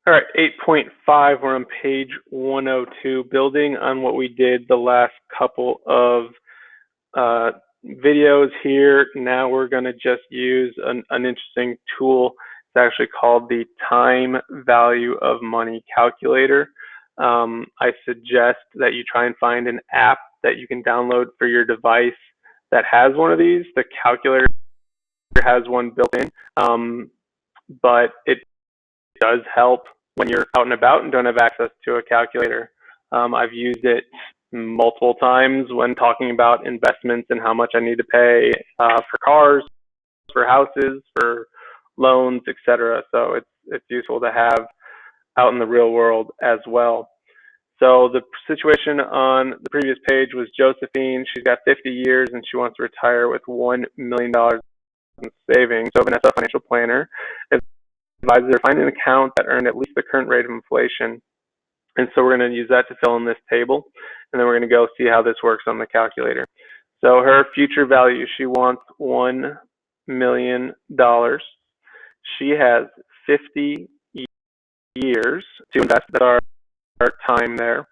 All right, 8.5, we're on page 102, building on what we did the last couple of videos here. Now we're going to just use an interesting tool. It's actually called the time value of money calculator. I suggest that you try and find an app that you can download for your device that has one of these. The calculator has one built in, but it does help when you're out and about and don't have access to a calculator. I've used it multiple times when talking about investments and how much I need to pay for cars, for houses, for loans, etc. So it's useful to have out in the real world as well. So the situation on the previous page was Josephine. She's got 50 years and she wants to retire with $1 million in savings. So Vanessa, financial planner, advises her to find an account that earned at least the current rate of inflation. And so we're going to use that to fill in this table, and then we're going to go see how this works on the calculator. So her future value, she wants $1 million. She has 50 years to invest. That's our time there.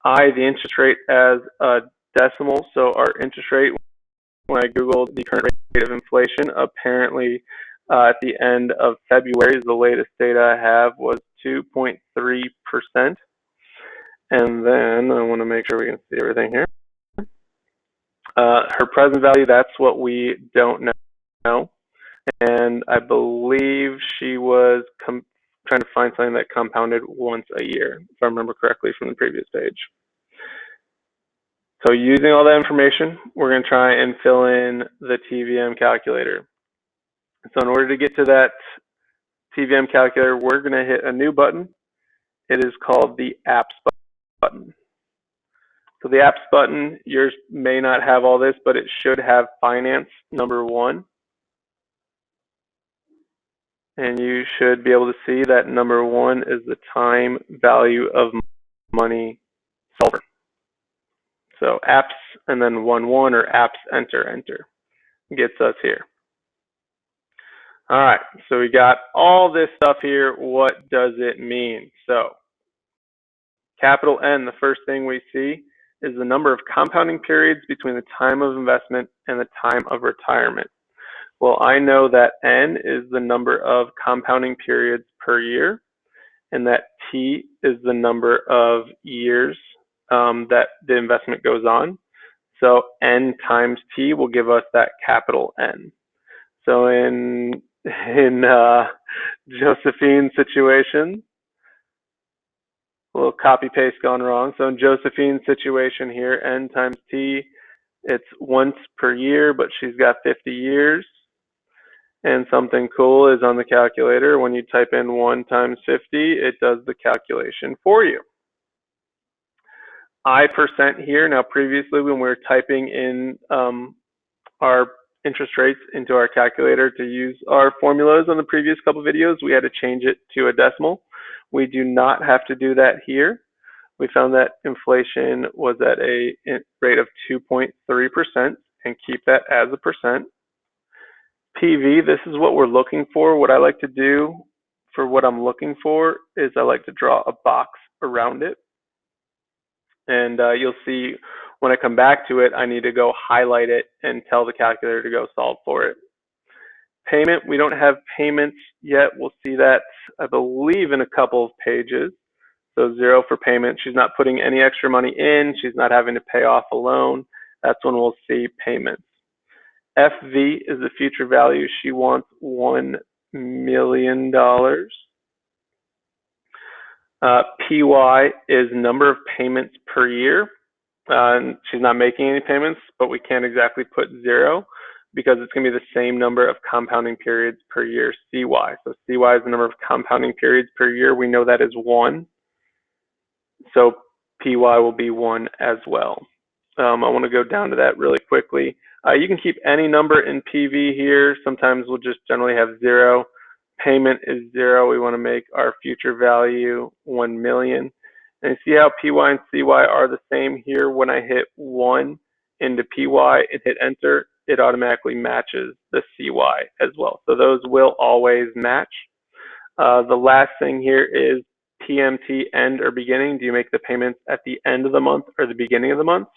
The interest rate as a decimal, so our interest rate, when I Googled the current rate of inflation, apparently at the end of February, the latest data I have, was 2.3%. And then I want to make sure we can see everything here. Her present value, that's what we don't know. And I believe she was trying to find something that compounded once a year, if I remember correctly from the previous page. So using all that information, we're going to try and fill in the TVM calculator. So in order to get to that TVM calculator, we're going to hit a new button. It is called the Apps button. So the Apps button, yours may not have all this, but it should have Finance number 1. And you should be able to see that number 1 is the time value of money solver. So apps and then 1 or apps enter gets us here. All right, so we got all this stuff here. What does it mean? So capital N, the first thing we see is the number of compounding periods between the time of investment and the time of retirement. Well, I know that N is the number of compounding periods per year, and that T is the number of years that the investment goes on. So N times T will give us that capital N. So in Josephine's situation, a little copy paste gone wrong. So in Josephine's situation here, N times T, it's once per year, but she's got 50 years. And something cool is on the calculator, when you type in 1 times 50, it does the calculation for you. I% here, now previously when we were typing in our interest rates into our calculator to use our formulas on the previous couple videos, we had to change it to a decimal. We do not have to do that here. We found that inflation was at a rate of 2.3% and keep that as a percent. PV, this is what we're looking for. What I like to do for what I'm looking for is I like to draw a box around it. And you'll see when I come back to it, I need to go highlight it and tell the calculator to go solve for it. Payment, we don't have payments yet. We'll see that, I believe, in a couple of pages. So 0 for payment. She's not putting any extra money in. She's not having to pay off a loan. That's when we'll see payments. FV is the future value. She wants $1 million. PY is number of payments per year. She's not making any payments, but we can't exactly put 0 because it's going to be the same number of compounding periods per year. CY. So CY is the number of compounding periods per year. We know that is 1. So PY will be 1 as well. I want to go down to that really quickly. You can keep any number in PV here. Sometimes we'll just generally have 0. Payment is 0. We want to make our future value 1 million. And you see how PY and CY are the same here. When I hit 1 into PY and hit enter, it automatically matches the CY as well. So those will always match. The last thing here is PMT, end or beginning? Do you make the payments at the end of the month or the beginning of the month?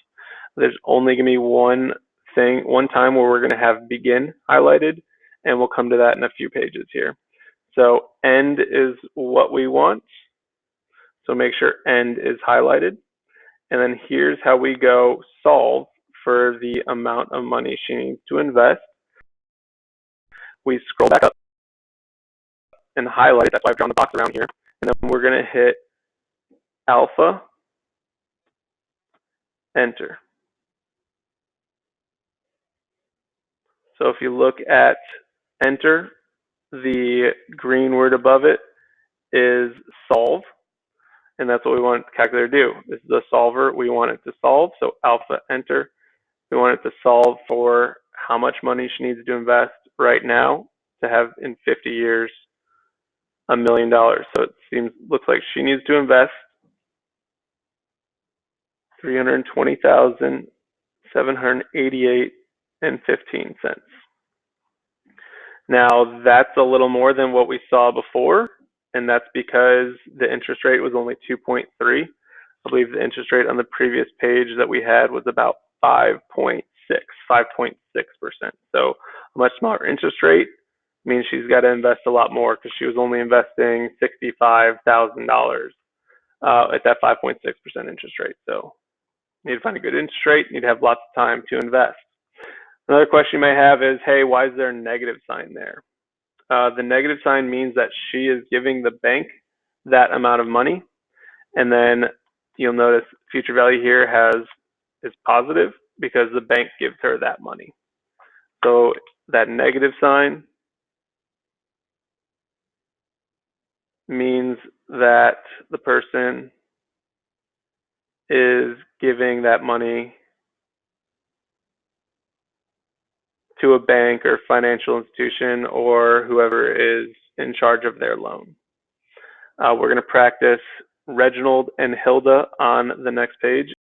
There's only going to be one time where we're going to have begin highlighted, and we'll come to that in a few pages here. So end is what we want. So make sure end is highlighted. And then here's how we go solve for the amount of money she needs to invest. We scroll back up and highlight it. That's why I've drawn the box around here. And then we're going to hit alpha, enter. So if you look at enter, the green word above it is solve. And that's what we want the calculator to do. This is the solver we want it to solve. So alpha, enter. We want it to solve for how much money she needs to invest right now to have in 50 years $1 million. So it looks like she needs to invest $320,788.15. Now that's a little more than what we saw before, and that's because the interest rate was only 2.3. I believe the interest rate on the previous page that we had was about 5.6%. So a much smaller interest rate means she's got to invest a lot more because she was only investing $65,000 at that 5.6% interest rate. So you need to find a good interest rate. You need to have lots of time to invest. Another question you may have is, hey, why is there a negative sign there? The negative sign means that she is giving the bank that amount of money, and then you'll notice future value here is positive because the bank gives her that money. So that negative sign means that the person is giving that money to a bank or financial institution or whoever is in charge of their loan. We're going to practice Reginald and Hilda on the next page.